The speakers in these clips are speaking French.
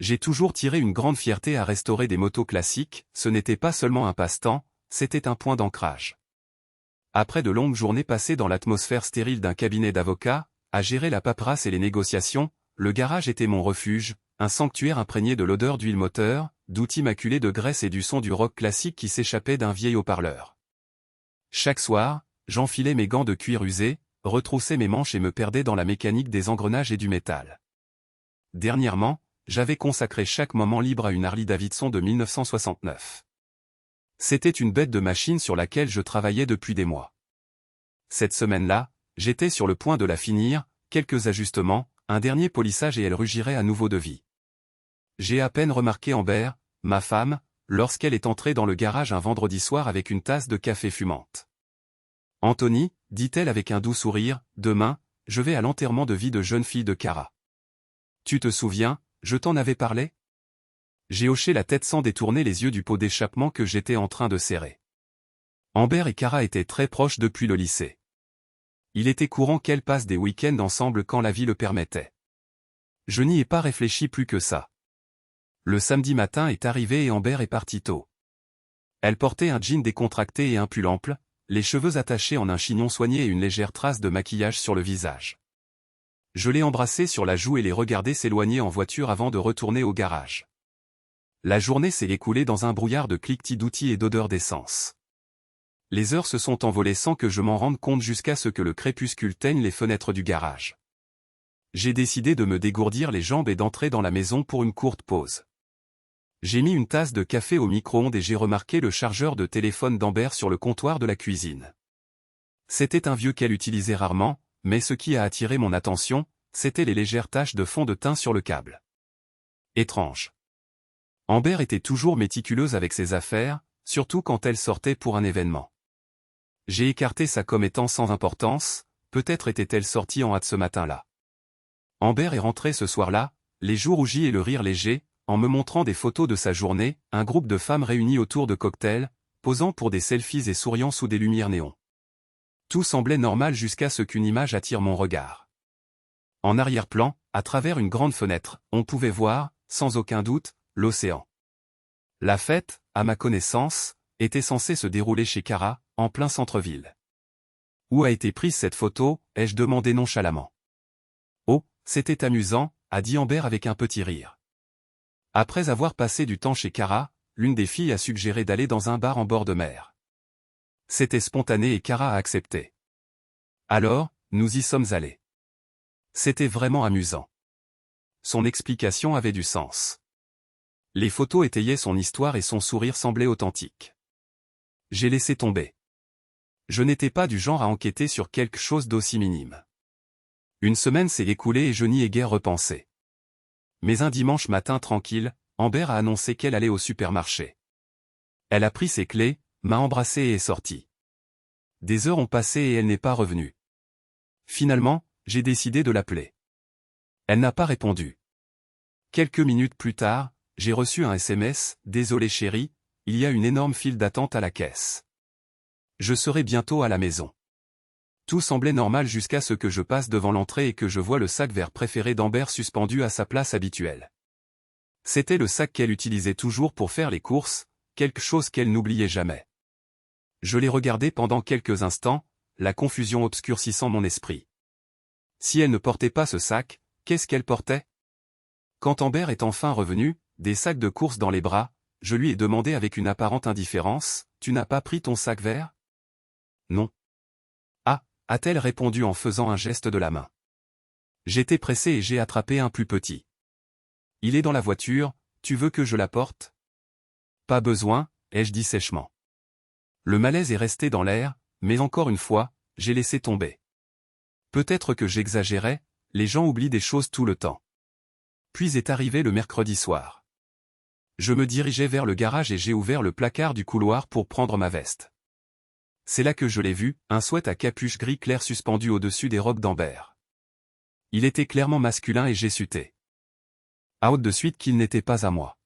J'ai toujours tiré une grande fierté à restaurer des motos classiques, ce n'était pas seulement un passe-temps, c'était un point d'ancrage. Après de longues journées passées dans l'atmosphère stérile d'un cabinet d'avocats, à gérer la paperasse et les négociations, le garage était mon refuge, un sanctuaire imprégné de l'odeur d'huile moteur, d'outils maculés de graisse et du son du rock classique qui s'échappait d'un vieil haut-parleur. Chaque soir, j'enfilais mes gants de cuir usé, retroussais mes manches et me perdais dans la mécanique des engrenages et du métal. Dernièrement, j'avais consacré chaque moment libre à une Harley-Davidson de 1969. C'était une bête de machine sur laquelle je travaillais depuis des mois. Cette semaine-là, j'étais sur le point de la finir, quelques ajustements, un dernier polissage et elle rugirait à nouveau de vie. J'ai à peine remarqué Amber, ma femme, lorsqu'elle est entrée dans le garage un vendredi soir avec une tasse de café fumante. « Anthony, dit-elle avec un doux sourire, demain, je vais à l'enterrement de vie de jeune fille de Cara. Tu te souviens, je t'en avais parlé ?» J'ai hoché la tête sans détourner les yeux du pot d'échappement que j'étais en train de serrer. Amber et Cara étaient très proches depuis le lycée. Il était courant qu'elles passent des week-ends ensemble quand la vie le permettait. Je n'y ai pas réfléchi plus que ça. Le samedi matin est arrivé et Amber est partie tôt. Elle portait un jean décontracté et un pull ample, les cheveux attachés en un chignon soigné et une légère trace de maquillage sur le visage. Je l'ai embrassée sur la joue et l'ai regardée s'éloigner en voiture avant de retourner au garage. La journée s'est écoulée dans un brouillard de cliquetis d'outils et d'odeurs d'essence. Les heures se sont envolées sans que je m'en rende compte jusqu'à ce que le crépuscule teigne les fenêtres du garage. J'ai décidé de me dégourdir les jambes et d'entrer dans la maison pour une courte pause. J'ai mis une tasse de café au micro-ondes et j'ai remarqué le chargeur de téléphone d'Amber sur le comptoir de la cuisine. C'était un vieux qu'elle utilisait rarement, mais ce qui a attiré mon attention, c'était les légères taches de fond de teint sur le câble. Étrange. Amber était toujours méticuleuse avec ses affaires, surtout quand elle sortait pour un événement. J'ai écarté ça comme étant sans importance, peut-être était-elle sortie en hâte ce matin-là. Amber est rentrée ce soir-là, les joues rougies et le rire léger, en me montrant des photos de sa journée, un groupe de femmes réunies autour de cocktails, posant pour des selfies et souriant sous des lumières néons. Tout semblait normal jusqu'à ce qu'une image attire mon regard. En arrière-plan, à travers une grande fenêtre, on pouvait voir, sans aucun doute, l'océan. La fête, à ma connaissance, était censée se dérouler chez Cara, en plein centre-ville. Où a été prise cette photo, ai-je demandé nonchalamment. Oh, c'était amusant, a dit Amber avec un petit rire. Après avoir passé du temps chez Cara, l'une des filles a suggéré d'aller dans un bar en bord de mer. C'était spontané et Cara a accepté. Alors, nous y sommes allés. C'était vraiment amusant. Son explication avait du sens. Les photos étayaient son histoire et son sourire semblait authentique. J'ai laissé tomber. Je n'étais pas du genre à enquêter sur quelque chose d'aussi minime. Une semaine s'est écoulée et je n'y ai guère repensé. Mais un dimanche matin tranquille, Amber a annoncé qu'elle allait au supermarché. Elle a pris ses clés, m'a embrassé et est sortie. Des heures ont passé et elle n'est pas revenue. Finalement, j'ai décidé de l'appeler. Elle n'a pas répondu. Quelques minutes plus tard, j'ai reçu un SMS, « Désolé chérie, il y a une énorme file d'attente à la caisse. Je serai bientôt à la maison. » Tout semblait normal jusqu'à ce que je passe devant l'entrée et que je vois le sac vert préféré d'Amber suspendu à sa place habituelle. C'était le sac qu'elle utilisait toujours pour faire les courses, quelque chose qu'elle n'oubliait jamais. Je l'ai regardé pendant quelques instants, la confusion obscurcissant mon esprit. Si elle ne portait pas ce sac, qu'est-ce qu'elle portait? Quand Amber est enfin revenue, des sacs de courses dans les bras, je lui ai demandé avec une apparente indifférence, « Tu n'as pas pris ton sac vert ?» ?»« Non. » A-t-elle répondu en faisant un geste de la main. J'étais pressé et j'ai attrapé un plus petit. « Il est dans la voiture, tu veux que je l'apporte ?»« Pas besoin, » ai-je dit sèchement. Le malaise est resté dans l'air, mais encore une fois, j'ai laissé tomber. Peut-être que j'exagérais, les gens oublient des choses tout le temps. Puis est arrivé le mercredi soir. Je me dirigeais vers le garage et j'ai ouvert le placard du couloir pour prendre ma veste. C'est là que je l'ai vu, un sweat à capuche gris clair suspendu au-dessus des robes d'Amber. Il était clairement masculin et j'ai suté. Out de suite qu'il n'était pas à moi.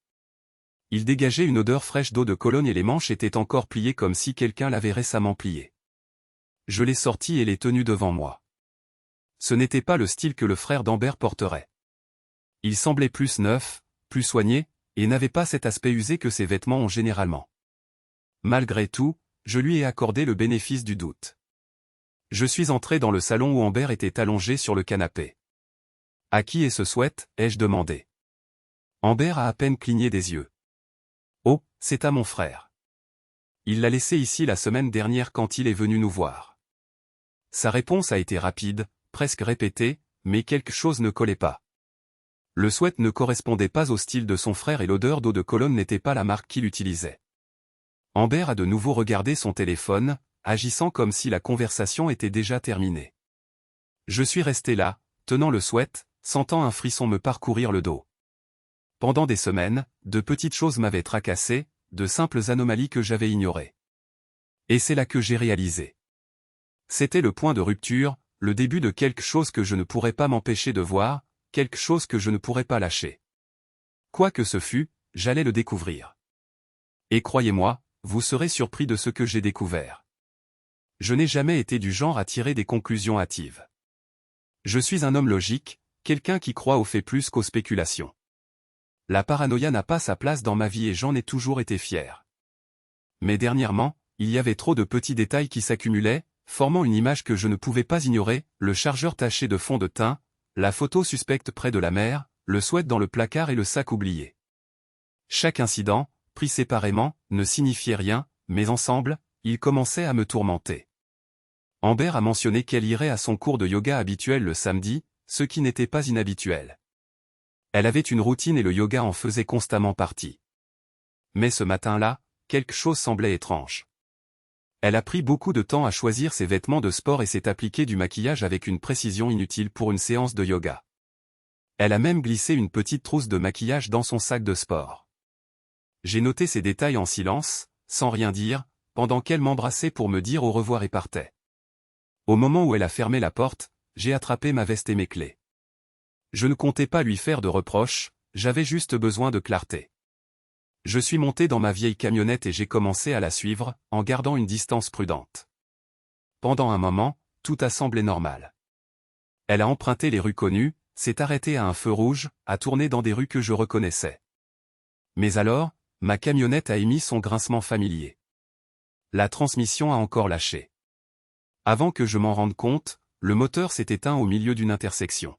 Il dégageait une odeur fraîche d'eau de Cologne et les manches étaient encore pliées comme si quelqu'un l'avait récemment plié. Je l'ai sorti et l'ai tenu devant moi. Ce n'était pas le style que le frère d'Amber porterait. Il semblait plus neuf, plus soigné, et n'avait pas cet aspect usé que ses vêtements ont généralement. Malgré tout, je lui ai accordé le bénéfice du doute. Je suis entré dans le salon où Amber était allongée sur le canapé. « À qui est ce sweat ?» ai-je demandé. Amber a à peine cligné des yeux. « Oh, c'est à mon frère. Il l'a laissé ici la semaine dernière quand il est venu nous voir. » Sa réponse a été rapide, presque répétée, mais quelque chose ne collait pas. Le sweat ne correspondait pas au style de son frère et l'odeur d'eau de Cologne n'était pas la marque qu'il utilisait. Amber a de nouveau regardé son téléphone, agissant comme si la conversation était déjà terminée. Je suis resté là, tenant le sweat, sentant un frisson me parcourir le dos. Pendant des semaines, de petites choses m'avaient tracassé, de simples anomalies que j'avais ignorées. Et c'est là que j'ai réalisé. C'était le point de rupture, le début de quelque chose que je ne pourrais pas m'empêcher de voir, quelque chose que je ne pourrais pas lâcher. Quoi que ce fût, j'allais le découvrir. Et croyez-moi, vous serez surpris de ce que j'ai découvert. Je n'ai jamais été du genre à tirer des conclusions hâtives. Je suis un homme logique, quelqu'un qui croit aux faits plus qu'aux spéculations. La paranoïa n'a pas sa place dans ma vie et j'en ai toujours été fier. Mais dernièrement, il y avait trop de petits détails qui s'accumulaient, formant une image que je ne pouvais pas ignorer, le chargeur taché de fond de teint, la photo suspecte près de la mer, le sweat dans le placard et le sac oublié. Chaque incident, pris séparément, ne signifiait rien, mais ensemble, ils commençaient à me tourmenter. Amber a mentionné qu'elle irait à son cours de yoga habituel le samedi, ce qui n'était pas inhabituel. Elle avait une routine et le yoga en faisait constamment partie. Mais ce matin-là, quelque chose semblait étrange. Elle a pris beaucoup de temps à choisir ses vêtements de sport et s'est appliqué du maquillage avec une précision inutile pour une séance de yoga. Elle a même glissé une petite trousse de maquillage dans son sac de sport. J'ai noté ces détails en silence, sans rien dire, pendant qu'elle m'embrassait pour me dire au revoir et partait. Au moment où elle a fermé la porte, j'ai attrapé ma veste et mes clés. Je ne comptais pas lui faire de reproches, j'avais juste besoin de clarté. Je suis monté dans ma vieille camionnette et j'ai commencé à la suivre, en gardant une distance prudente. Pendant un moment, tout a semblé normal. Elle a emprunté les rues connues, s'est arrêtée à un feu rouge, a tourné dans des rues que je reconnaissais. Mais alors, ma camionnette a émis son grincement familier. La transmission a encore lâché. Avant que je m'en rende compte, le moteur s'est éteint au milieu d'une intersection.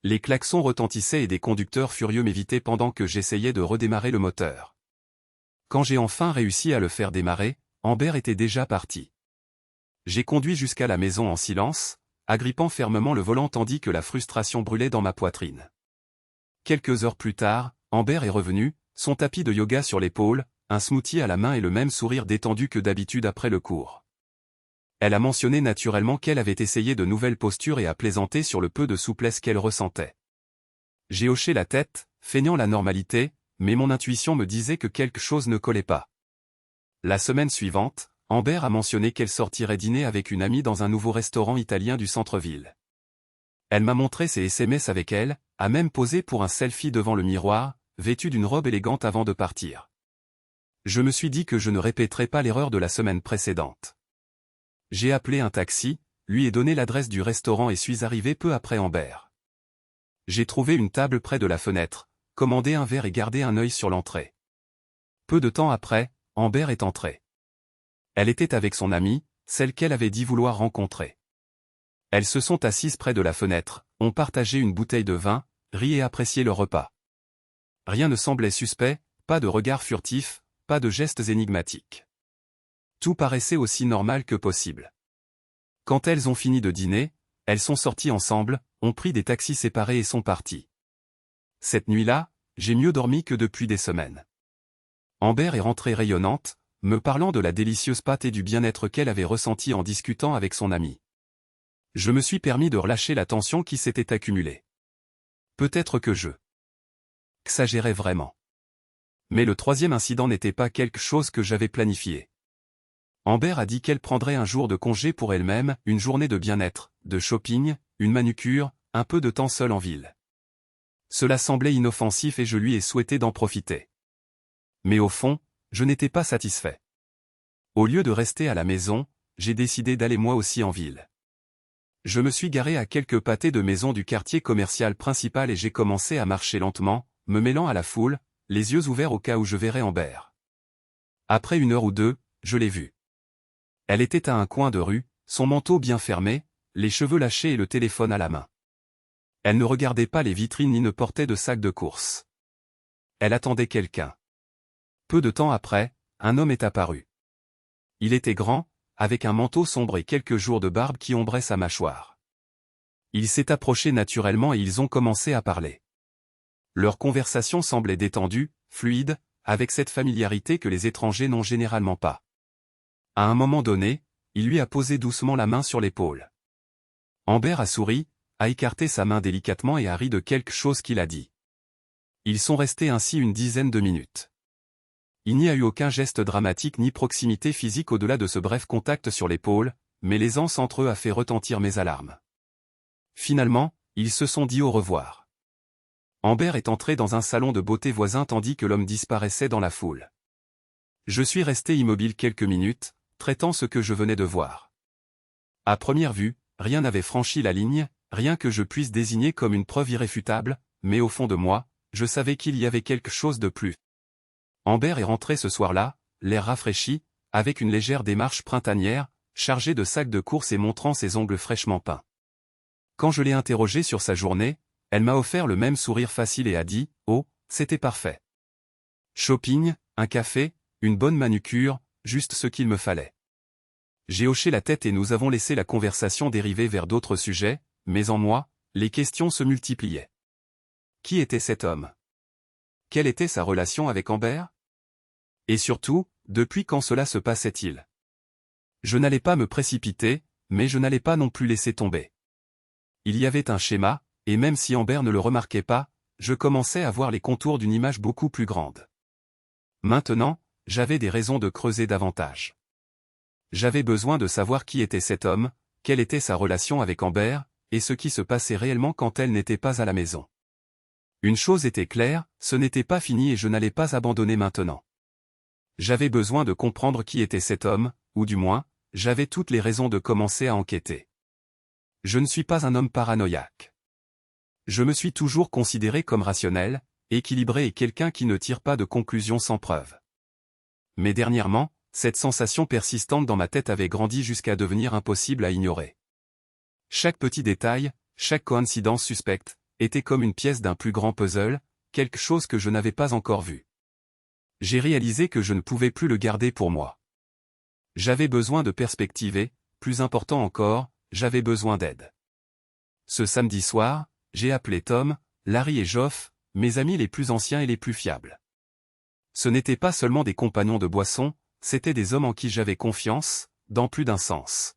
Les klaxons retentissaient et des conducteurs furieux m'évitaient pendant que j'essayais de redémarrer le moteur. Quand j'ai enfin réussi à le faire démarrer, Amber était déjà partie. J'ai conduit jusqu'à la maison en silence, agrippant fermement le volant tandis que la frustration brûlait dans ma poitrine. Quelques heures plus tard, Amber est revenue, son tapis de yoga sur l'épaule, un smoothie à la main et le même sourire détendu que d'habitude après le cours. Elle a mentionné naturellement qu'elle avait essayé de nouvelles postures et a plaisanté sur le peu de souplesse qu'elle ressentait. J'ai hoché la tête, feignant la normalité, mais mon intuition me disait que quelque chose ne collait pas. La semaine suivante, Amber a mentionné qu'elle sortirait dîner avec une amie dans un nouveau restaurant italien du centre-ville. Elle m'a montré ses SMS avec elle, a même posé pour un selfie devant le miroir, vêtue d'une robe élégante avant de partir. Je me suis dit que je ne répéterais pas l'erreur de la semaine précédente. J'ai appelé un taxi, lui ai donné l'adresse du restaurant et suis arrivé peu après Amber. J'ai trouvé une table près de la fenêtre, commandé un verre et gardé un œil sur l'entrée. Peu de temps après, Amber est entrée. Elle était avec son amie, celle qu'elle avait dit vouloir rencontrer. Elles se sont assises près de la fenêtre, ont partagé une bouteille de vin, ri et apprécié leur repas. Rien ne semblait suspect, pas de regard furtif, pas de gestes énigmatiques. Tout paraissait aussi normal que possible. Quand elles ont fini de dîner, elles sont sorties ensemble, ont pris des taxis séparés et sont parties. Cette nuit-là, j'ai mieux dormi que depuis des semaines. Amber est rentrée rayonnante, me parlant de la délicieuse pâte et du bien-être qu'elle avait ressenti en discutant avec son amie. Je me suis permis de relâcher la tension qui s'était accumulée. Peut-être que je exagérais vraiment. Mais le troisième incident n'était pas quelque chose que j'avais planifié. Amber a dit qu'elle prendrait un jour de congé pour elle-même, une journée de bien-être, de shopping, une manucure, un peu de temps seul en ville. Cela semblait inoffensif et je lui ai souhaité d'en profiter. Mais au fond, je n'étais pas satisfait. Au lieu de rester à la maison, j'ai décidé d'aller moi aussi en ville. Je me suis garé à quelques pâtés de maisons du quartier commercial principal et j'ai commencé à marcher lentement, me mêlant à la foule, les yeux ouverts au cas où je verrais Amber. Après 1 heure ou 2, je l'ai vue. Elle était à un coin de rue, son manteau bien fermé, les cheveux lâchés et le téléphone à la main. Elle ne regardait pas les vitrines ni ne portait de sac de course. Elle attendait quelqu'un. Peu de temps après, un homme est apparu. Il était grand, avec un manteau sombre et quelques jours de barbe qui ombraient sa mâchoire. Il s'est approché naturellement et ils ont commencé à parler. Leur conversation semblait détendue, fluide, avec cette familiarité que les étrangers n'ont généralement pas. À un moment donné, il lui a posé doucement la main sur l'épaule. Amber a souri, a écarté sa main délicatement et a ri de quelque chose qu'il a dit. Ils sont restés ainsi une dizaine de minutes. Il n'y a eu aucun geste dramatique ni proximité physique au-delà de ce bref contact sur l'épaule, mais l'aisance entre eux a fait retentir mes alarmes. Finalement, ils se sont dit au revoir. Amber est entrée dans un salon de beauté voisin tandis que l'homme disparaissait dans la foule. Je suis resté immobile quelques minutes, traitant ce que je venais de voir. À première vue, rien n'avait franchi la ligne, rien que je puisse désigner comme une preuve irréfutable, mais au fond de moi, je savais qu'il y avait quelque chose de plus. Amber est rentrée ce soir-là, l'air rafraîchi, avec une légère démarche printanière, chargée de sacs de course et montrant ses ongles fraîchement peints. Quand je l'ai interrogée sur sa journée, elle m'a offert le même sourire facile et a dit « Oh, c'était parfait. Shopping, un café, une bonne manucure, juste ce qu'il me fallait. » J'ai hoché la tête et nous avons laissé la conversation dériver vers d'autres sujets, mais en moi, les questions se multipliaient. Qui était cet homme? Quelle était sa relation avec Amber? Et surtout, depuis quand cela se passait-il? Je n'allais pas me précipiter, mais je n'allais pas non plus laisser tomber. Il y avait un schéma, et même si Amber ne le remarquait pas, je commençais à voir les contours d'une image beaucoup plus grande. Maintenant, j'avais des raisons de creuser davantage. J'avais besoin de savoir qui était cet homme, quelle était sa relation avec Amber, et ce qui se passait réellement quand elle n'était pas à la maison. Une chose était claire, ce n'était pas fini et je n'allais pas abandonner maintenant. J'avais besoin de comprendre qui était cet homme, ou du moins, j'avais toutes les raisons de commencer à enquêter. Je ne suis pas un homme paranoïaque. Je me suis toujours considéré comme rationnel, équilibré et quelqu'un qui ne tire pas de conclusions sans preuve. Mais dernièrement, cette sensation persistante dans ma tête avait grandi jusqu'à devenir impossible à ignorer. Chaque petit détail, chaque coïncidence suspecte, était comme une pièce d'un plus grand puzzle, quelque chose que je n'avais pas encore vu. J'ai réalisé que je ne pouvais plus le garder pour moi. J'avais besoin de perspective et, plus important encore, j'avais besoin d'aide. Ce samedi soir, j'ai appelé Tom, Larry et Geoff, mes amis les plus anciens et les plus fiables. Ce n'étaient pas seulement des compagnons de boisson, c'étaient des hommes en qui j'avais confiance, dans plus d'un sens.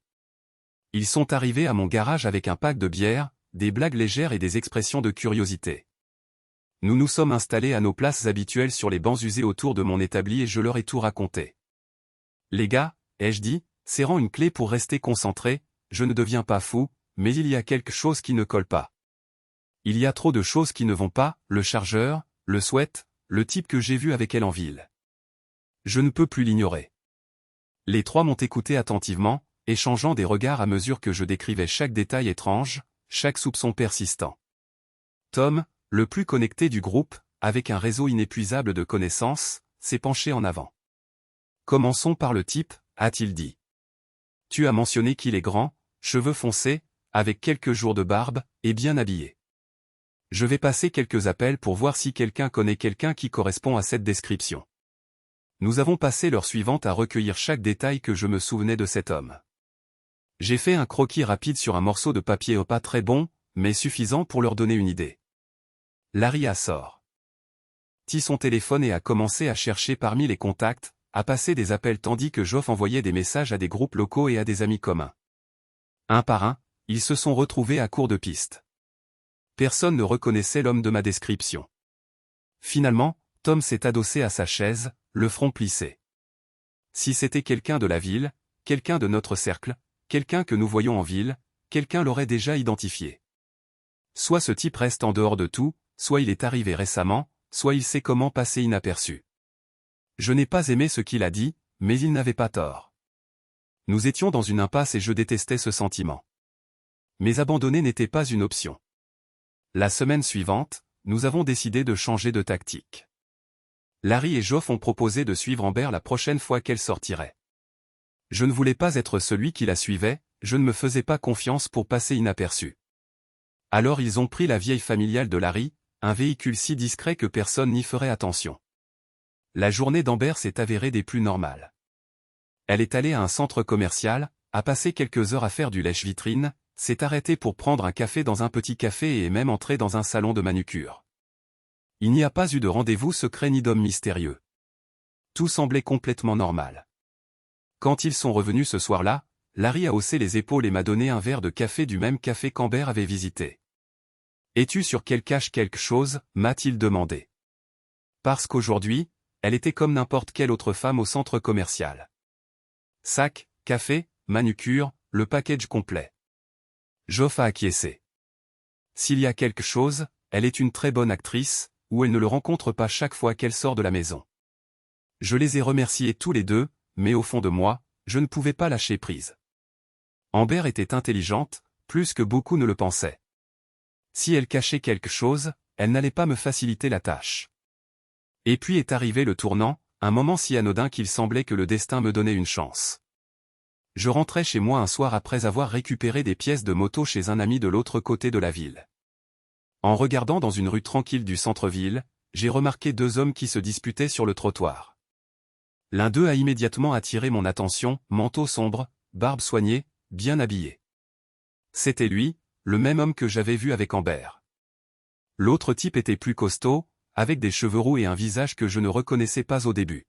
Ils sont arrivés à mon garage avec un pack de bière, des blagues légères et des expressions de curiosité. Nous nous sommes installés à nos places habituelles sur les bancs usés autour de mon établi et je leur ai tout raconté. Les gars, ai-je dit, serrant une clé pour rester concentré, je ne deviens pas fou, mais il y a quelque chose qui ne colle pas. Il y a trop de choses qui ne vont pas, le chargeur, le sweat, le type que j'ai vu avec elle en ville. Je ne peux plus l'ignorer. Les trois m'ont écouté attentivement, échangeant des regards à mesure que je décrivais chaque détail étrange, chaque soupçon persistant. Tom, le plus connecté du groupe, avec un réseau inépuisable de connaissances, s'est penché en avant. Commençons par le type, a-t-il dit. Tu as mentionné qu'il est grand, cheveux foncés, avec quelques jours de barbe, et bien habillé. Je vais passer quelques appels pour voir si quelqu'un connaît quelqu'un qui correspond à cette description. Nous avons passé l'heure suivante à recueillir chaque détail que je me souvenais de cet homme. J'ai fait un croquis rapide sur un morceau de papier pas très bon, mais suffisant pour leur donner une idée. Larry a sorti son téléphone et a commencé à chercher parmi les contacts, à passer des appels tandis que Geoff envoyait des messages à des groupes locaux et à des amis communs. Un par un, ils se sont retrouvés à court de pistes. Personne ne reconnaissait l'homme de ma description. Finalement, Tom s'est adossé à sa chaise, le front plissé. Si c'était quelqu'un de la ville, quelqu'un de notre cercle, quelqu'un que nous voyons en ville, quelqu'un l'aurait déjà identifié. Soit ce type reste en dehors de tout, soit il est arrivé récemment, soit il sait comment passer inaperçu. Je n'ai pas aimé ce qu'il a dit, mais il n'avait pas tort. Nous étions dans une impasse et je détestais ce sentiment. Mais abandonner n'était pas une option. La semaine suivante, nous avons décidé de changer de tactique. Larry et Geoff ont proposé de suivre Amber la prochaine fois qu'elle sortirait. Je ne voulais pas être celui qui la suivait, je ne me faisais pas confiance pour passer inaperçu. Alors ils ont pris la vieille familiale de Larry, un véhicule si discret que personne n'y ferait attention. La journée d'Amber s'est avérée des plus normales. Elle est allée à un centre commercial, a passé quelques heures à faire du lèche-vitrine, s'est arrêtée pour prendre un café dans un petit café et est même entrée dans un salon de manucure. Il n'y a pas eu de rendez-vous secret ni d'homme mystérieux. Tout semblait complètement normal. Quand ils sont revenus ce soir-là, Larry a haussé les épaules et m'a donné un verre de café du même café qu'Amber avait visité. « Es-tu sûr qu'elle cache quelque chose ?» m'a-t-il demandé. Parce qu'aujourd'hui, elle était comme n'importe quelle autre femme au centre commercial. Sac, café, manucure, le package complet. Geoff a acquiescé. S'il y a quelque chose, elle est une très bonne actrice, ou elle ne le rencontre pas chaque fois qu'elle sort de la maison. Je les ai remerciés tous les deux, mais au fond de moi, je ne pouvais pas lâcher prise. Amber était intelligente, plus que beaucoup ne le pensaient. Si elle cachait quelque chose, elle n'allait pas me faciliter la tâche. Et puis est arrivé le tournant, un moment si anodin qu'il semblait que le destin me donnait une chance. Je rentrais chez moi un soir après avoir récupéré des pièces de moto chez un ami de l'autre côté de la ville. En regardant dans une rue tranquille du centre-ville, j'ai remarqué deux hommes qui se disputaient sur le trottoir. L'un d'eux a immédiatement attiré mon attention, manteau sombre, barbe soignée, bien habillé. C'était lui, le même homme que j'avais vu avec Amber. L'autre type était plus costaud, avec des cheveux roux et un visage que je ne reconnaissais pas au début.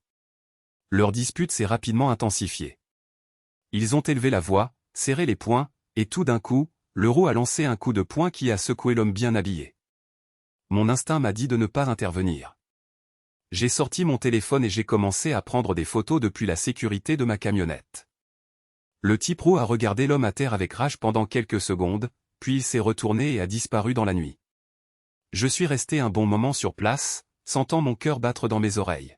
Leur dispute s'est rapidement intensifiée. Ils ont élevé la voix, serré les poings, et tout d'un coup, le roux a lancé un coup de poing qui a secoué l'homme bien habillé. Mon instinct m'a dit de ne pas intervenir. J'ai sorti mon téléphone et j'ai commencé à prendre des photos depuis la sécurité de ma camionnette. Le type roux a regardé l'homme à terre avec rage pendant quelques secondes, puis il s'est retourné et a disparu dans la nuit. Je suis resté un bon moment sur place, sentant mon cœur battre dans mes oreilles.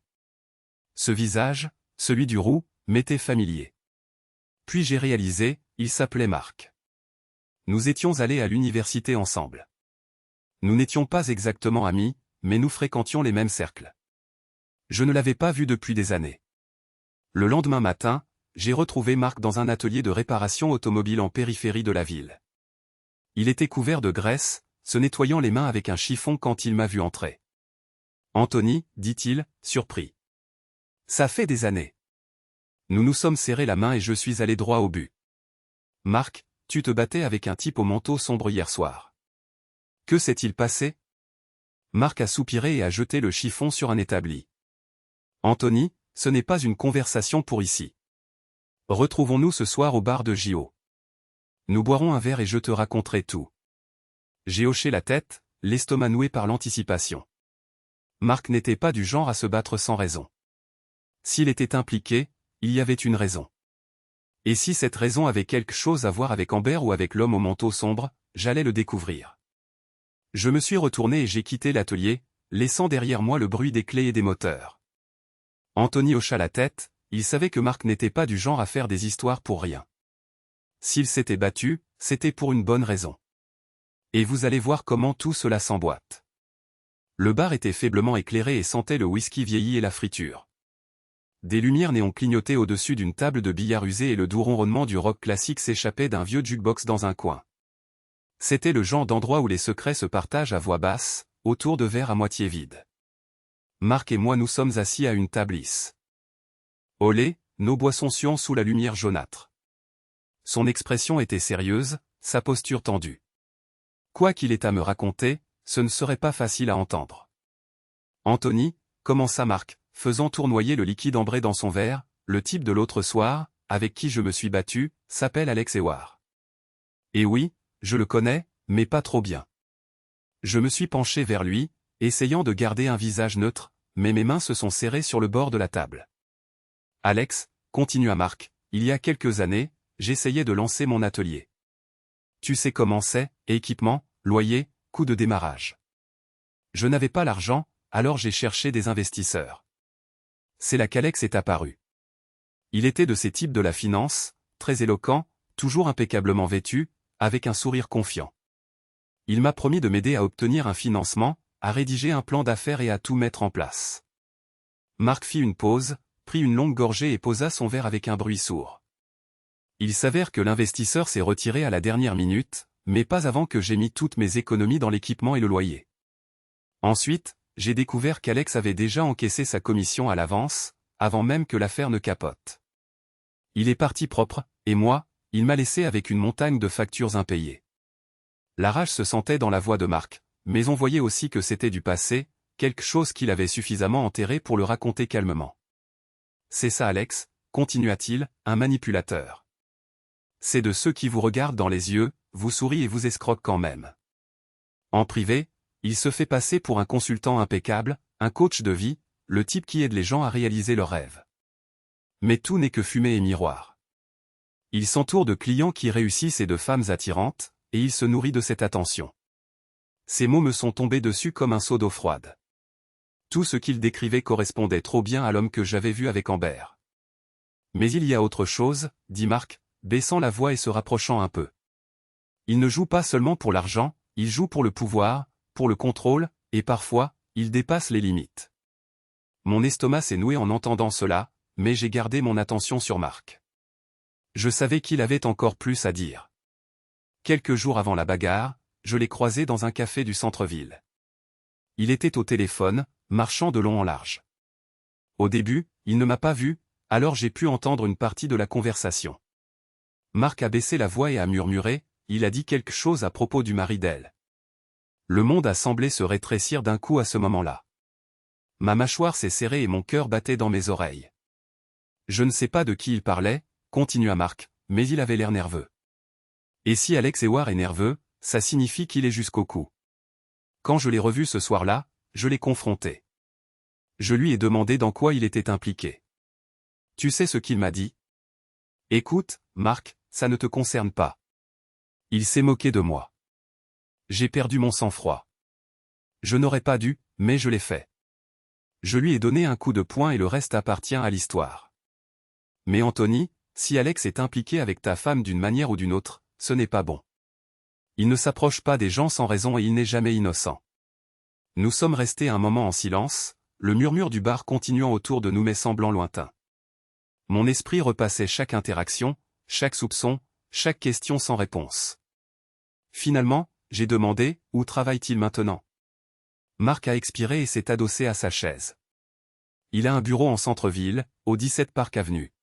Ce visage, celui du roux, m'était familier. Puis j'ai réalisé, il s'appelait Marc. Nous étions allés à l'université ensemble. Nous n'étions pas exactement amis, mais nous fréquentions les mêmes cercles. Je ne l'avais pas vu depuis des années. Le lendemain matin, j'ai retrouvé Marc dans un atelier de réparation automobile en périphérie de la ville. Il était couvert de graisse, se nettoyant les mains avec un chiffon quand il m'a vu entrer. « Anthony, dit-il, surpris. Ça fait des années. » Nous nous sommes serrés la main et je suis allé droit au but. « Marc, tu te battais avec un type au manteau sombre hier soir. Que s'est-il passé ?» Marc a soupiré et a jeté le chiffon sur un établi. « Anthony, ce n'est pas une conversation pour ici. Retrouvons-nous ce soir au bar de J.O. Nous boirons un verre et je te raconterai tout. » J'ai hoché la tête, l'estomac noué par l'anticipation. Marc n'était pas du genre à se battre sans raison. S'il était impliqué, il y avait une raison. Et si cette raison avait quelque chose à voir avec Amber ou avec l'homme au manteau sombre, j'allais le découvrir. Je me suis retourné et j'ai quitté l'atelier, laissant derrière moi le bruit des clés et des moteurs. Anthony hocha la tête, il savait que Marc n'était pas du genre à faire des histoires pour rien. S'il s'était battu, c'était pour une bonne raison. Et vous allez voir comment tout cela s'emboîte. Le bar était faiblement éclairé et sentait le whisky vieilli et la friture. Des lumières néon clignotaient au-dessus d'une table de billard usée et le doux ronronnement du rock classique s'échappait d'un vieux jukebox dans un coin. C'était le genre d'endroit où les secrets se partagent à voix basse, autour de verres à moitié vides. Marc et moi nous sommes assis à une table lisse. Olé, nos boissons suant sous la lumière jaunâtre. Son expression était sérieuse, sa posture tendue. Quoi qu'il ait à me raconter, ce ne serait pas facile à entendre. Anthony, commença Marc, faisant tournoyer le liquide ambré dans son verre, le type de l'autre soir, avec qui je me suis battu, s'appelle Alex Ewar. Et oui, je le connais, mais pas trop bien. Je me suis penché vers lui, essayant de garder un visage neutre, mais mes mains se sont serrées sur le bord de la table. Alex, continua Marc, il y a quelques années, j'essayais de lancer mon atelier. Tu sais comment c'est, équipement, loyer, coût de démarrage. Je n'avais pas l'argent, alors j'ai cherché des investisseurs. C'est là qu'Alex est apparu. Il était de ces types de la finance, très éloquent, toujours impeccablement vêtu, avec un sourire confiant. Il m'a promis de m'aider à obtenir un financement, à rédiger un plan d'affaires et à tout mettre en place. Marc fit une pause, prit une longue gorgée et posa son verre avec un bruit sourd. Il s'avère que l'investisseur s'est retiré à la dernière minute, mais pas avant que j'aie mis toutes mes économies dans l'équipement et le loyer. Ensuite, j'ai découvert qu'Alex avait déjà encaissé sa commission à l'avance, avant même que l'affaire ne capote. Il est parti propre, et moi, il m'a laissé avec une montagne de factures impayées. La rage se sentait dans la voix de Marc, mais on voyait aussi que c'était du passé, quelque chose qu'il avait suffisamment enterré pour le raconter calmement. C'est ça Alex, continua-t-il, un manipulateur. C'est de ceux qui vous regardent dans les yeux, vous sourient et vous escroquent quand même. En privé, il se fait passer pour un consultant impeccable, un coach de vie, le type qui aide les gens à réaliser leurs rêves. Mais tout n'est que fumée et miroir. Il s'entoure de clients qui réussissent et de femmes attirantes, et il se nourrit de cette attention. Ces mots me sont tombés dessus comme un seau d'eau froide. Tout ce qu'il décrivait correspondait trop bien à l'homme que j'avais vu avec Amber. Mais il y a autre chose, dit Marc, baissant la voix et se rapprochant un peu. Il ne joue pas seulement pour l'argent, il joue pour le pouvoir, pour le contrôle, et parfois, il dépasse les limites. Mon estomac s'est noué en entendant cela, mais j'ai gardé mon attention sur Marc. Je savais qu'il avait encore plus à dire. Quelques jours avant la bagarre, je l'ai croisé dans un café du centre-ville. Il était au téléphone, marchant de long en large. Au début, il ne m'a pas vu, alors j'ai pu entendre une partie de la conversation. Marc a baissé la voix et a murmuré, il a dit quelque chose à propos du mari d'elle. Le monde a semblé se rétrécir d'un coup à ce moment-là. Ma mâchoire s'est serrée et mon cœur battait dans mes oreilles. Je ne sais pas de qui il parlait, continua Marc, mais il avait l'air nerveux. Et si Alex Ewar est nerveux, ça signifie qu'il est jusqu'au cou. Quand je l'ai revu ce soir-là, je l'ai confronté. Je lui ai demandé dans quoi il était impliqué. Tu sais ce qu'il m'a dit? Écoute, Marc, ça ne te concerne pas. Il s'est moqué de moi. J'ai perdu mon sang-froid. Je n'aurais pas dû, mais je l'ai fait. Je lui ai donné un coup de poing et le reste appartient à l'histoire. Mais Anthony, si Alex est impliqué avec ta femme d'une manière ou d'une autre, ce n'est pas bon. Il ne s'approche pas des gens sans raison et il n'est jamais innocent. Nous sommes restés un moment en silence, le murmure du bar continuant autour de nous mais semblant lointain. Mon esprit repassait chaque interaction, chaque soupçon, chaque question sans réponse. Finalement, j'ai demandé, où travaille-t-il maintenant? Marc a expiré et s'est adossé à sa chaise. Il a un bureau en centre-ville, au 17 Park Avenue.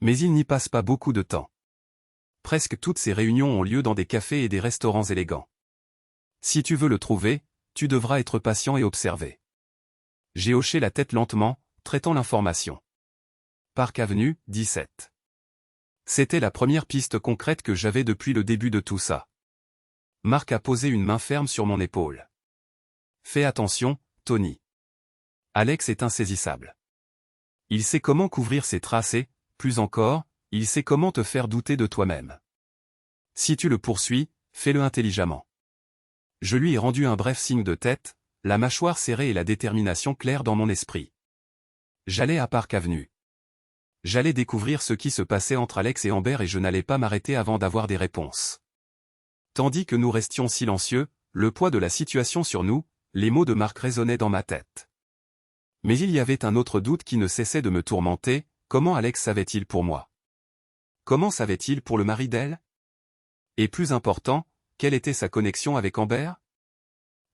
Mais il n'y passe pas beaucoup de temps. Presque toutes ses réunions ont lieu dans des cafés et des restaurants élégants. Si tu veux le trouver, tu devras être patient et observer. J'ai hoché la tête lentement, traitant l'information. Park Avenue, 17. C'était la première piste concrète que j'avais depuis le début de tout ça. Marc a posé une main ferme sur mon épaule. Fais attention, Tony. Alex est insaisissable. Il sait comment couvrir ses traces et, plus encore, il sait comment te faire douter de toi-même. Si tu le poursuis, fais-le intelligemment. Je lui ai rendu un bref signe de tête, la mâchoire serrée et la détermination claire dans mon esprit. J'allais à Park Avenue. J'allais découvrir ce qui se passait entre Alex et Amber et je n'allais pas m'arrêter avant d'avoir des réponses. Tandis que nous restions silencieux, le poids de la situation sur nous, les mots de Marc résonnaient dans ma tête. Mais il y avait un autre doute qui ne cessait de me tourmenter, comment Alex savait-il pour moi? Comment savait-il pour le mari d'elle? Et plus important, quelle était sa connexion avec Amber?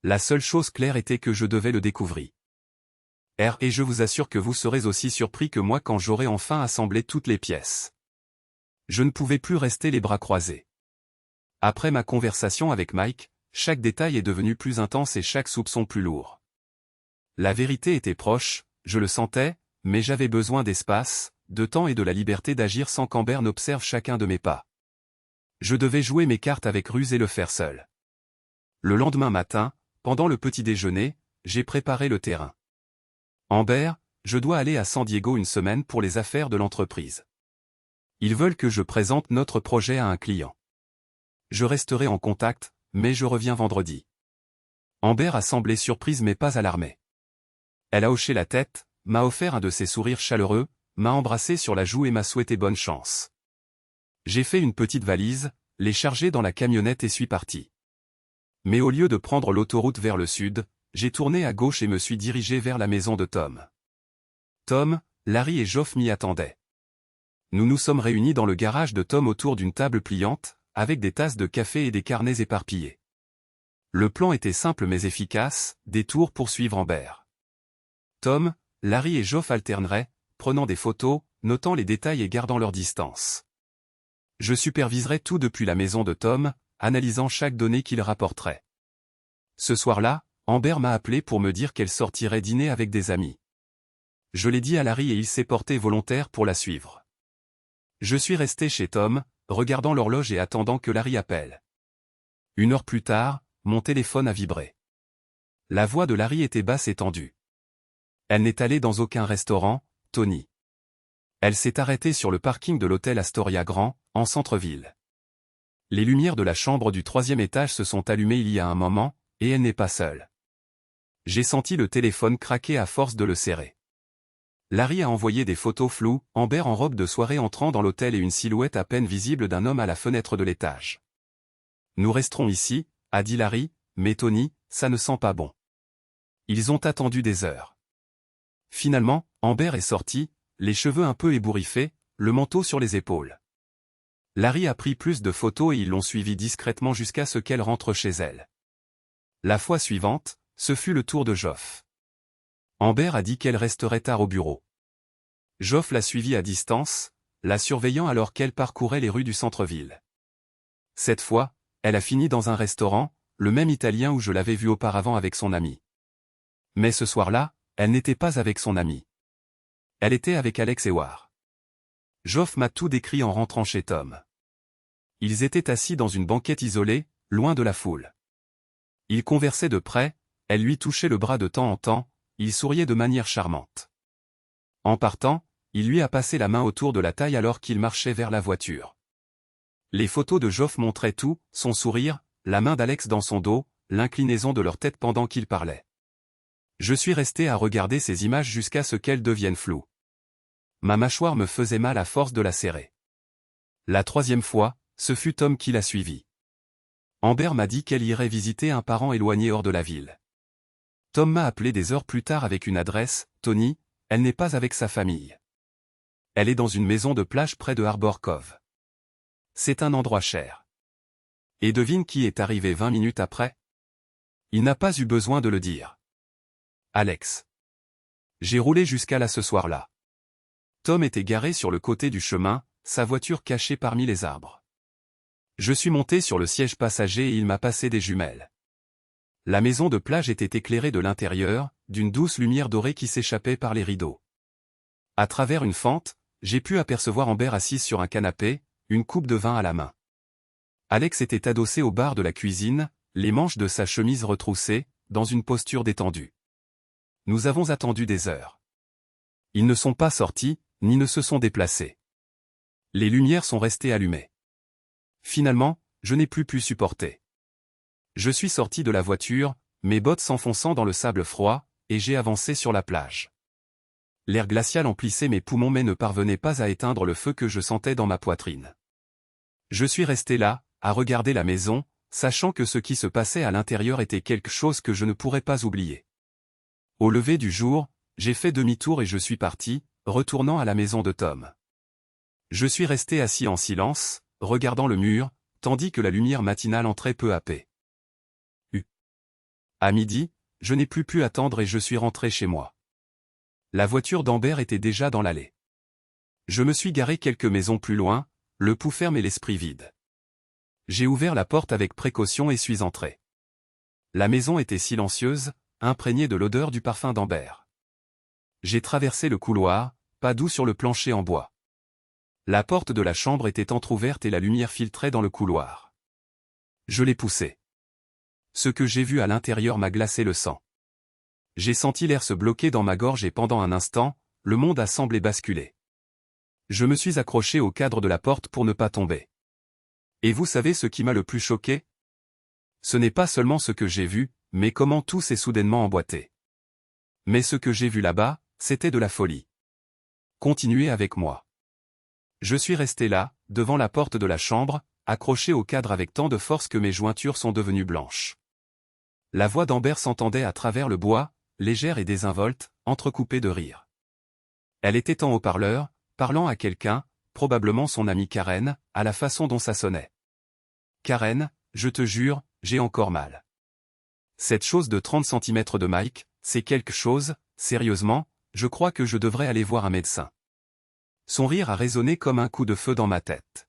La seule chose claire était que je devais le découvrir. Et je vous assure que vous serez aussi surpris que moi quand j'aurai enfin assemblé toutes les pièces. Je ne pouvais plus rester les bras croisés. Après ma conversation avec Mike, chaque détail est devenu plus intense et chaque soupçon plus lourd. La vérité était proche, je le sentais, mais j'avais besoin d'espace, de temps et de la liberté d'agir sans qu'Amber n'observe chacun de mes pas. Je devais jouer mes cartes avec ruse et le faire seul. Le lendemain matin, pendant le petit déjeuner, j'ai préparé le terrain. Amber, je dois aller à San Diego une semaine pour les affaires de l'entreprise. Ils veulent que je présente notre projet à un client. Je resterai en contact, mais je reviens vendredi. Amber a semblé surprise mais pas alarmée. Elle a hoché la tête, m'a offert un de ses sourires chaleureux, m'a embrassé sur la joue et m'a souhaité bonne chance. J'ai fait une petite valise, l'ai chargée dans la camionnette et suis parti. Mais au lieu de prendre l'autoroute vers le sud, j'ai tourné à gauche et me suis dirigé vers la maison de Tom. Tom, Larry et Geoff m'y attendaient. Nous nous sommes réunis dans le garage de Tom autour d'une table pliante, avec des tasses de café et des carnets éparpillés. Le plan était simple mais efficace, détour pour suivre Amber. Tom, Larry et Geoff alterneraient, prenant des photos, notant les détails et gardant leur distance. Je superviserai tout depuis la maison de Tom, analysant chaque donnée qu'il rapporterait. Ce soir-là, Amber m'a appelé pour me dire qu'elle sortirait dîner avec des amis. Je l'ai dit à Larry et il s'est porté volontaire pour la suivre. Je suis resté chez Tom, regardant l'horloge et attendant que Larry appelle. 1 heure plus tard, mon téléphone a vibré. La voix de Larry était basse et tendue. Elle n'est allée dans aucun restaurant, Tony. Elle s'est arrêtée sur le parking de l'hôtel Astoria Grand, en centre-ville. Les lumières de la chambre du 3e étage se sont allumées il y a un moment, et elle n'est pas seule. J'ai senti le téléphone craquer à force de le serrer. Larry a envoyé des photos floues, Amber en robe de soirée entrant dans l'hôtel et une silhouette à peine visible d'un homme à la fenêtre de l'étage. Nous resterons ici, a dit Larry, mais Tony, ça ne sent pas bon. Ils ont attendu des heures. Finalement, Amber est sortie, les cheveux un peu ébouriffés, le manteau sur les épaules. Larry a pris plus de photos et ils l'ont suivie discrètement jusqu'à ce qu'elle rentre chez elle. La fois suivante, ce fut le tour de Geoff. Amber a dit qu'elle resterait tard au bureau. Geoff l'a suivie à distance, la surveillant alors qu'elle parcourait les rues du centre-ville. Cette fois, elle a fini dans un restaurant, le même italien où je l'avais vue auparavant avec son ami. Mais ce soir-là, elle n'était pas avec son ami. Elle était avec Alex et War. Geoff m'a tout décrit en rentrant chez Tom. Ils étaient assis dans une banquette isolée, loin de la foule. Ils conversaient de près, elle lui touchait le bras de temps en temps, il souriait de manière charmante. En partant, il lui a passé la main autour de la taille alors qu'il marchait vers la voiture. Les photos de Geoff montraient tout, son sourire, la main d'Alex dans son dos, l'inclinaison de leur tête pendant qu'ils parlaient. Je suis resté à regarder ces images jusqu'à ce qu'elles deviennent floues. Ma mâchoire me faisait mal à force de la serrer. La 3e fois, ce fut Tom qui l'a suivie. Amber m'a dit qu'elle irait visiter un parent éloigné hors de la ville. Tom m'a appelé des heures plus tard avec une adresse, Tony, elle n'est pas avec sa famille. Elle est dans une maison de plage près de Harbor Cove. C'est un endroit cher. Et devine qui est arrivé 20 minutes après? Il n'a pas eu besoin de le dire. Alex. J'ai roulé jusqu'à là ce soir-là. Tom était garé sur le côté du chemin, sa voiture cachée parmi les arbres. Je suis monté sur le siège passager et il m'a passé des jumelles. La maison de plage était éclairée de l'intérieur, d'une douce lumière dorée qui s'échappait par les rideaux. À travers une fente, j'ai pu apercevoir Amber assise sur un canapé, une coupe de vin à la main. Alex était adossé au bar de la cuisine, les manches de sa chemise retroussées, dans une posture détendue. Nous avons attendu des heures. Ils ne sont pas sortis, ni ne se sont déplacés. Les lumières sont restées allumées. Finalement, je n'ai plus pu supporter. Je suis sorti de la voiture, mes bottes s'enfonçant dans le sable froid, et j'ai avancé sur la plage. L'air glacial emplissait mes poumons mais ne parvenait pas à éteindre le feu que je sentais dans ma poitrine. Je suis resté là, à regarder la maison, sachant que ce qui se passait à l'intérieur était quelque chose que je ne pourrais pas oublier. Au lever du jour, j'ai fait demi-tour et je suis parti, retournant à la maison de Tom. Je suis resté assis en silence, regardant le mur, tandis que la lumière matinale entrait peu à peu. À midi, je n'ai plus pu attendre et je suis rentré chez moi. La voiture d'Amber était déjà dans l'allée. Je me suis garé quelques maisons plus loin, le pouls ferme et l'esprit vide. J'ai ouvert la porte avec précaution et suis entré. La maison était silencieuse, imprégnée de l'odeur du parfum d'Amber. J'ai traversé le couloir, pas doux sur le plancher en bois. La porte de la chambre était entr'ouverte et la lumière filtrait dans le couloir. Je l'ai poussée. Ce que j'ai vu à l'intérieur m'a glacé le sang. J'ai senti l'air se bloquer dans ma gorge et pendant un instant, le monde a semblé basculer. Je me suis accroché au cadre de la porte pour ne pas tomber. Et vous savez ce qui m'a le plus choqué? Ce n'est pas seulement ce que j'ai vu, mais comment tout s'est soudainement emboîté. Mais ce que j'ai vu là-bas, c'était de la folie. Continuez avec moi. Je suis resté là, devant la porte de la chambre, accroché au cadre avec tant de force que mes jointures sont devenues blanches. La voix d'Amber s'entendait à travers le bois, légère et désinvolte, entrecoupée de rire. Elle était en haut-parleur, parlant à quelqu'un, probablement son amie Karen, à la façon dont ça sonnait. Karen, je te jure, j'ai encore mal. Cette chose de 30 cm de Mike, c'est quelque chose, sérieusement, je crois que je devrais aller voir un médecin. Son rire a résonné comme un coup de feu dans ma tête.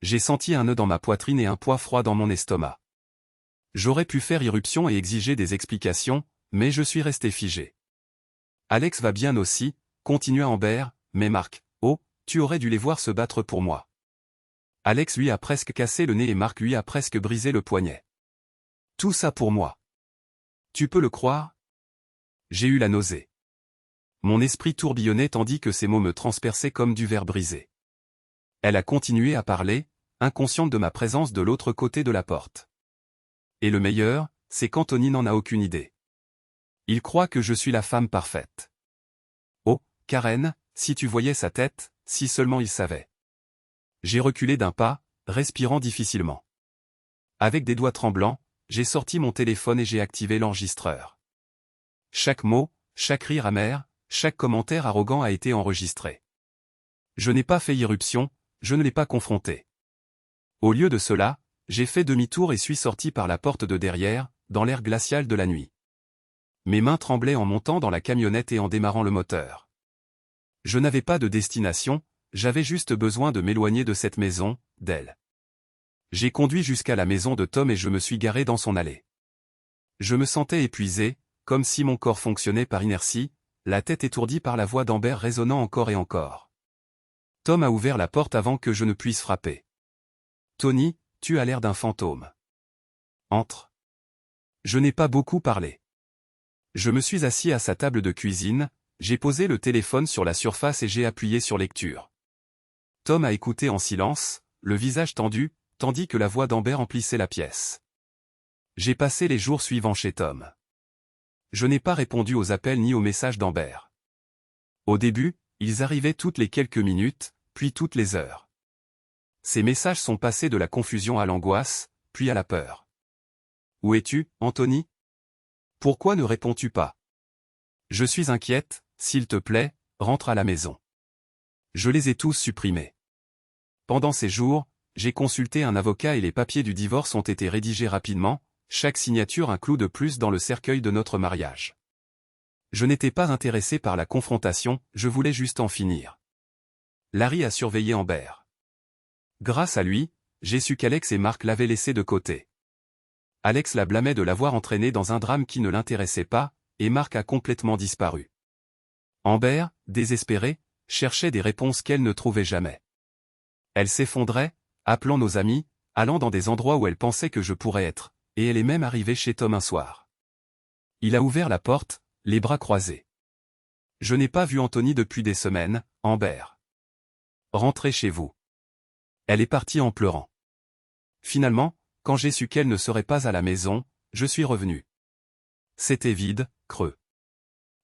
J'ai senti un nœud dans ma poitrine et un poids froid dans mon estomac. J'aurais pu faire irruption et exiger des explications, mais je suis resté figé. Alex va bien aussi, continua Amber, mais Marc, oh, tu aurais dû les voir se battre pour moi. Alex lui a presque cassé le nez et Marc lui a presque brisé le poignet. Tout ça pour moi. Tu peux le croire? J'ai eu la nausée. Mon esprit tourbillonnait tandis que ces mots me transperçaient comme du verre brisé. Elle a continué à parler, inconsciente de ma présence de l'autre côté de la porte. Et le meilleur, c'est qu'Anthony n'en a aucune idée. Il croit que je suis la femme parfaite. Oh, Karen, si tu voyais sa tête, si seulement il savait. J'ai reculé d'un pas, respirant difficilement. Avec des doigts tremblants, j'ai sorti mon téléphone et j'ai activé l'enregistreur. Chaque mot, chaque rire amer, chaque commentaire arrogant a été enregistré. Je n'ai pas fait irruption, je ne l'ai pas confronté. Au lieu de cela, j'ai fait demi-tour et suis sorti par la porte de derrière, dans l'air glacial de la nuit. Mes mains tremblaient en montant dans la camionnette et en démarrant le moteur. Je n'avais pas de destination, j'avais juste besoin de m'éloigner de cette maison, d'elle. J'ai conduit jusqu'à la maison de Tom et je me suis garé dans son allée. Je me sentais épuisé, comme si mon corps fonctionnait par inertie, la tête étourdie par la voix d'Amber résonnant encore et encore. Tom a ouvert la porte avant que je ne puisse frapper. Tony, tu as l'air d'un fantôme. Entre. Je n'ai pas beaucoup parlé. Je me suis assis à sa table de cuisine, j'ai posé le téléphone sur la surface et j'ai appuyé sur lecture. Tom a écouté en silence, le visage tendu, tandis que la voix d'Amber emplissait la pièce. J'ai passé les jours suivants chez Tom. Je n'ai pas répondu aux appels ni aux messages d'Amber. Au début, ils arrivaient toutes les quelques minutes, puis toutes les heures. Ces messages sont passés de la confusion à l'angoisse, puis à la peur. Où es-tu, Anthony? Pourquoi ne réponds-tu pas? Je suis inquiète, s'il te plaît, rentre à la maison. Je les ai tous supprimés. Pendant ces jours, j'ai consulté un avocat et les papiers du divorce ont été rédigés rapidement, chaque signature un clou de plus dans le cercueil de notre mariage. Je n'étais pas intéressé par la confrontation, je voulais juste en finir. Larry a surveillé Amber. Grâce à lui, j'ai su qu'Alex et Marc l'avaient laissé de côté. Alex la blâmait de l'avoir entraîné dans un drame qui ne l'intéressait pas, et Marc a complètement disparu. Amber, désespérée, cherchait des réponses qu'elle ne trouvait jamais. Elle s'effondrait, appelant nos amis, allant dans des endroits où elle pensait que je pourrais être, et elle est même arrivée chez Tom un soir. Il a ouvert la porte, les bras croisés. Je n'ai pas vu Anthony depuis des semaines, Amber. Rentrez chez vous. Elle est partie en pleurant. Finalement, quand j'ai su qu'elle ne serait pas à la maison, je suis revenu. C'était vide, creux.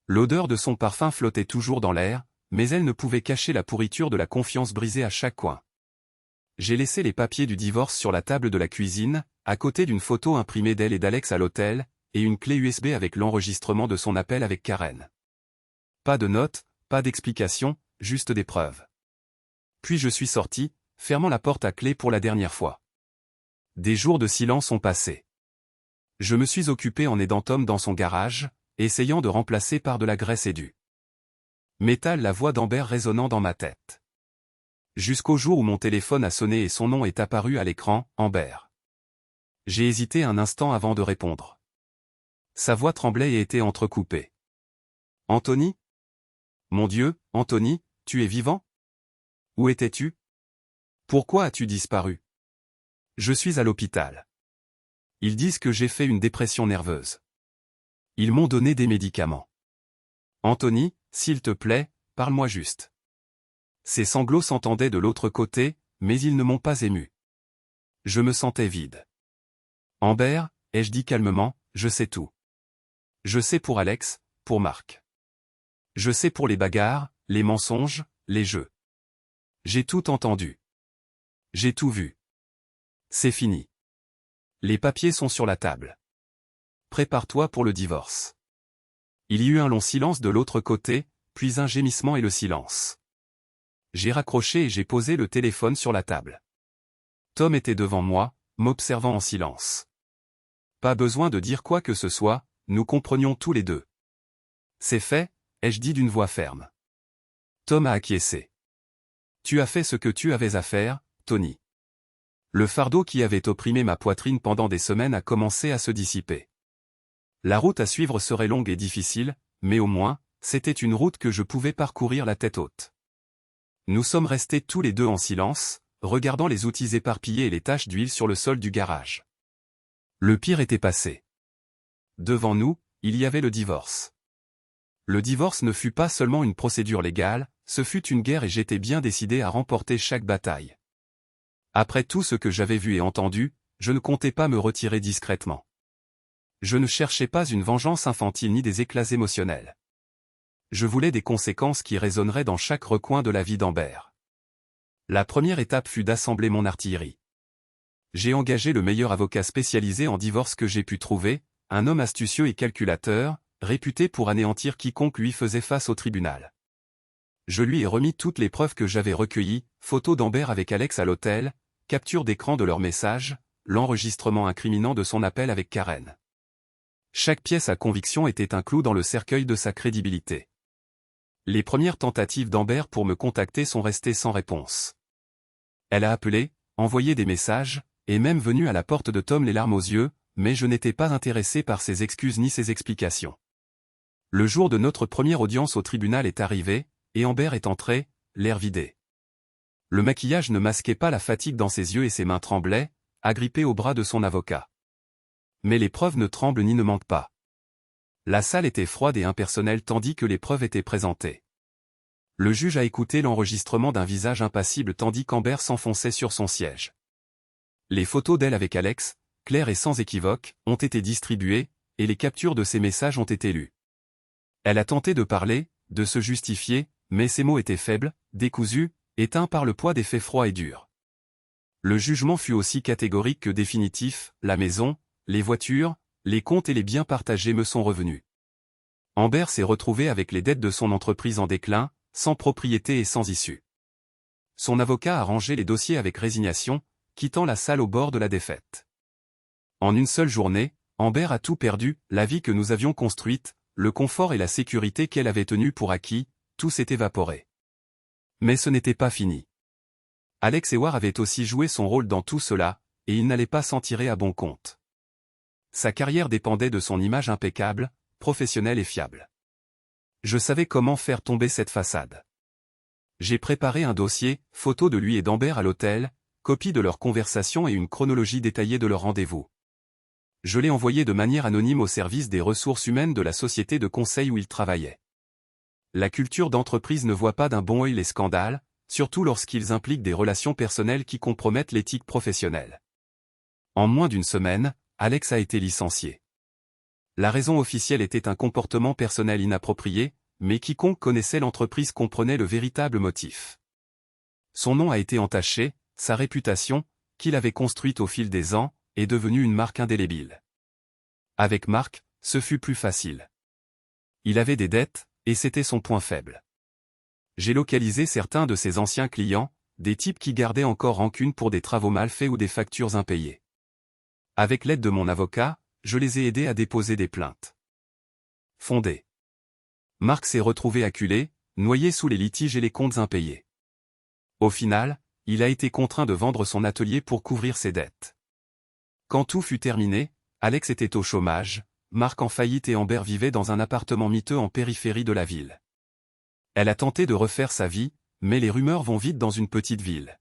L'odeur de son parfum flottait toujours dans l'air, mais elle ne pouvait cacher la pourriture de la confiance brisée à chaque coin. J'ai laissé les papiers du divorce sur la table de la cuisine, à côté d'une photo imprimée d'elle et d'Alex à l'hôtel, et une clé USB avec l'enregistrement de son appel avec Karen. Pas de notes, pas d'explications, juste des preuves. Puis je suis sorti, fermant la porte à clé pour la dernière fois. Des jours de silence ont passé. Je me suis occupé en aidant Tom dans son garage, essayant de remplacer par de la graisse et du métal la voix d'Amber résonnant dans ma tête. Jusqu'au jour où mon téléphone a sonné et son nom est apparu à l'écran, Amber. J'ai hésité un instant avant de répondre. Sa voix tremblait et était entrecoupée. Anthony? Mon Dieu, Anthony, tu es vivant? Où étais-tu? Pourquoi as-tu disparu? Je suis à l'hôpital. Ils disent que j'ai fait une dépression nerveuse. Ils m'ont donné des médicaments. Anthony, s'il te plaît, parle-moi juste. Ses sanglots s'entendaient de l'autre côté, mais ils ne m'ont pas ému. Je me sentais vide. Amber, ai-je dit calmement, je sais tout. Je sais pour Alex, pour Marc. Je sais pour les bagarres, les mensonges, les jeux. J'ai tout entendu. J'ai tout vu. C'est fini. Les papiers sont sur la table. prépare-toi pour le divorce. Il y eut un long silence de l'autre côté, puis un gémissement et le silence. J'ai raccroché et j'ai posé le téléphone sur la table. Tom était devant moi, m'observant en silence. Pas besoin de dire quoi que ce soit, nous comprenions tous les deux. C'est fait, ai-je dit d'une voix ferme. Tom a acquiescé. Tu as fait ce que tu avais à faire, Tony. Le fardeau qui avait opprimé ma poitrine pendant des semaines a commencé à se dissiper. La route à suivre serait longue et difficile, mais au moins, c'était une route que je pouvais parcourir la tête haute. Nous sommes restés tous les deux en silence, regardant les outils éparpillés et les taches d'huile sur le sol du garage. Le pire était passé. Devant nous, il y avait le divorce. Le divorce ne fut pas seulement une procédure légale, ce fut une guerre et j'étais bien décidé à remporter chaque bataille. Après tout ce que j'avais vu et entendu, je ne comptais pas me retirer discrètement. Je ne cherchais pas une vengeance infantile ni des éclats émotionnels. Je voulais des conséquences qui résonneraient dans chaque recoin de la vie d'Amber. La première étape fut d'assembler mon artillerie. J'ai engagé le meilleur avocat spécialisé en divorce que j'ai pu trouver, un homme astucieux et calculateur, réputé pour anéantir quiconque lui faisait face au tribunal. Je lui ai remis toutes les preuves que j'avais recueillies, photos d'Amber avec Alex à l'hôtel, capture d'écran de leurs messages, l'enregistrement incriminant de son appel avec Karen. Chaque pièce à conviction était un clou dans le cercueil de sa crédibilité. Les premières tentatives d'Amber pour me contacter sont restées sans réponse. Elle a appelé, envoyé des messages, et même venu à la porte de Tom les larmes aux yeux, mais je n'étais pas intéressé par ses excuses ni ses explications. Le jour de notre première audience au tribunal est arrivé, et Amber est entrée, l'air vidé. Le maquillage ne masquait pas la fatigue dans ses yeux et ses mains tremblaient, agrippées au bras de son avocat. Mais les preuves ne tremblent ni ne mentent pas. La salle était froide et impersonnelle tandis que les preuves étaient présentées. Le juge a écouté l'enregistrement d'un visage impassible tandis qu'Amber s'enfonçait sur son siège. Les photos d'elle avec Alex, claires et sans équivoque, ont été distribuées, et les captures de ses messages ont été lues. Elle a tenté de parler, de se justifier, mais ses mots étaient faibles, décousus, éteints par le poids des faits froids et durs. Le jugement fut aussi catégorique que définitif, la maison, les voitures, les comptes et les biens partagés me sont revenus. Amber s'est retrouvée avec les dettes de son entreprise en déclin, sans propriété et sans issue. Son avocat a rangé les dossiers avec résignation, quittant la salle au bord de la défaite. En une seule journée, Amber a tout perdu, la vie que nous avions construite, le confort et la sécurité qu'elle avait tenus pour acquis, tout s'est évaporé. Mais ce n'était pas fini. Alex Ewar avait aussi joué son rôle dans tout cela, et il n'allait pas s'en tirer à bon compte. Sa carrière dépendait de son image impeccable, professionnelle et fiable. Je savais comment faire tomber cette façade. J'ai préparé un dossier, photos de lui et d'Amber à l'hôtel, copie de leur conversation et une chronologie détaillée de leur rendez-vous. Je l'ai envoyé de manière anonyme au service des ressources humaines de la société de conseil où il travaillait. La culture d'entreprise ne voit pas d'un bon œil les scandales, surtout lorsqu'ils impliquent des relations personnelles qui compromettent l'éthique professionnelle. En moins d'une semaine, Alex a été licencié. La raison officielle était un comportement personnel inapproprié, mais quiconque connaissait l'entreprise comprenait le véritable motif. Son nom a été entaché, sa réputation, qu'il avait construite au fil des ans, est devenue une marque indélébile. Avec Marc, ce fut plus facile. Il avait des dettes, et c'était son point faible. J'ai localisé certains de ses anciens clients, des types qui gardaient encore rancune pour des travaux mal faits ou des factures impayées. Avec l'aide de mon avocat, je les ai aidés à déposer des plaintes fondées. Marc s'est retrouvé acculé, noyé sous les litiges et les comptes impayés. Au final, il a été contraint de vendre son atelier pour couvrir ses dettes. Quand tout fut terminé, Alex était au chômage, Marc en faillite et Amber vivait dans un appartement miteux en périphérie de la ville. Elle a tenté de refaire sa vie, mais les rumeurs vont vite dans une petite ville.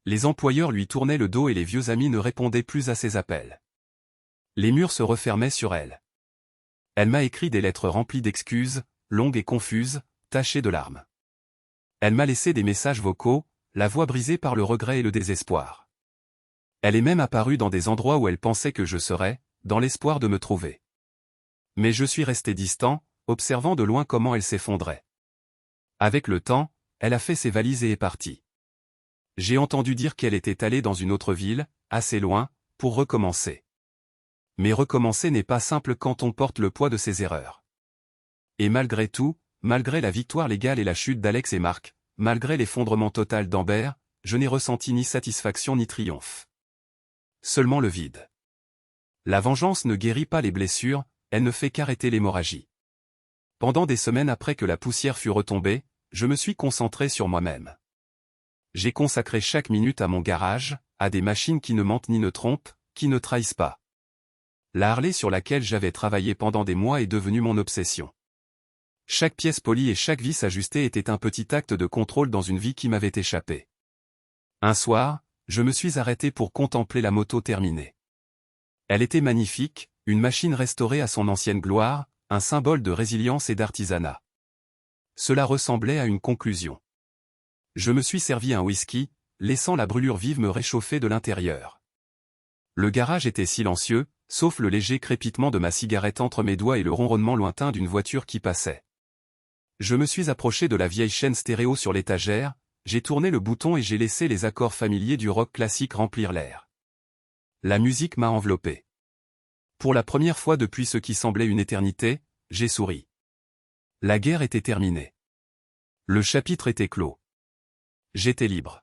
Les employeurs lui tournaient le dos et les vieux amis ne répondaient plus à ses appels. Les murs se refermaient sur elle. Elle m'a écrit des lettres remplies d'excuses, longues et confuses, tachées de larmes. Elle m'a laissé des messages vocaux, la voix brisée par le regret et le désespoir. Elle est même apparue dans des endroits où elle pensait que je serais, dans l'espoir de me trouver. Mais je suis resté distant, observant de loin comment elle s'effondrait. Avec le temps, elle a fait ses valises et est partie. J'ai entendu dire qu'elle était allée dans une autre ville, assez loin, pour recommencer. Mais recommencer n'est pas simple quand on porte le poids de ses erreurs. Et malgré tout, malgré la victoire légale et la chute d'Alex et Marc, malgré l'effondrement total d'Amber, je n'ai ressenti ni satisfaction ni triomphe. Seulement le vide. La vengeance ne guérit pas les blessures, elle ne fait qu'arrêter l'hémorragie. Pendant des semaines après que la poussière fut retombée, je me suis concentré sur moi-même. J'ai consacré chaque minute à mon garage, à des machines qui ne mentent ni ne trompent, qui ne trahissent pas. La Harley sur laquelle j'avais travaillé pendant des mois est devenue mon obsession. Chaque pièce polie et chaque vis ajustée était un petit acte de contrôle dans une vie qui m'avait échappé. Un soir, je me suis arrêté pour contempler la moto terminée. Elle était magnifique, une machine restaurée à son ancienne gloire, un symbole de résilience et d'artisanat. Cela ressemblait à une conclusion. Je me suis servi un whisky, laissant la brûlure vive me réchauffer de l'intérieur. Le garage était silencieux, sauf le léger crépitement de ma cigarette entre mes doigts et le ronronnement lointain d'une voiture qui passait. Je me suis approché de la vieille chaîne stéréo sur l'étagère, j'ai tourné le bouton et j'ai laissé les accords familiers du rock classique remplir l'air. La musique m'a enveloppé. Pour la première fois depuis ce qui semblait une éternité, j'ai souri. La guerre était terminée. Le chapitre était clos. J'étais libre.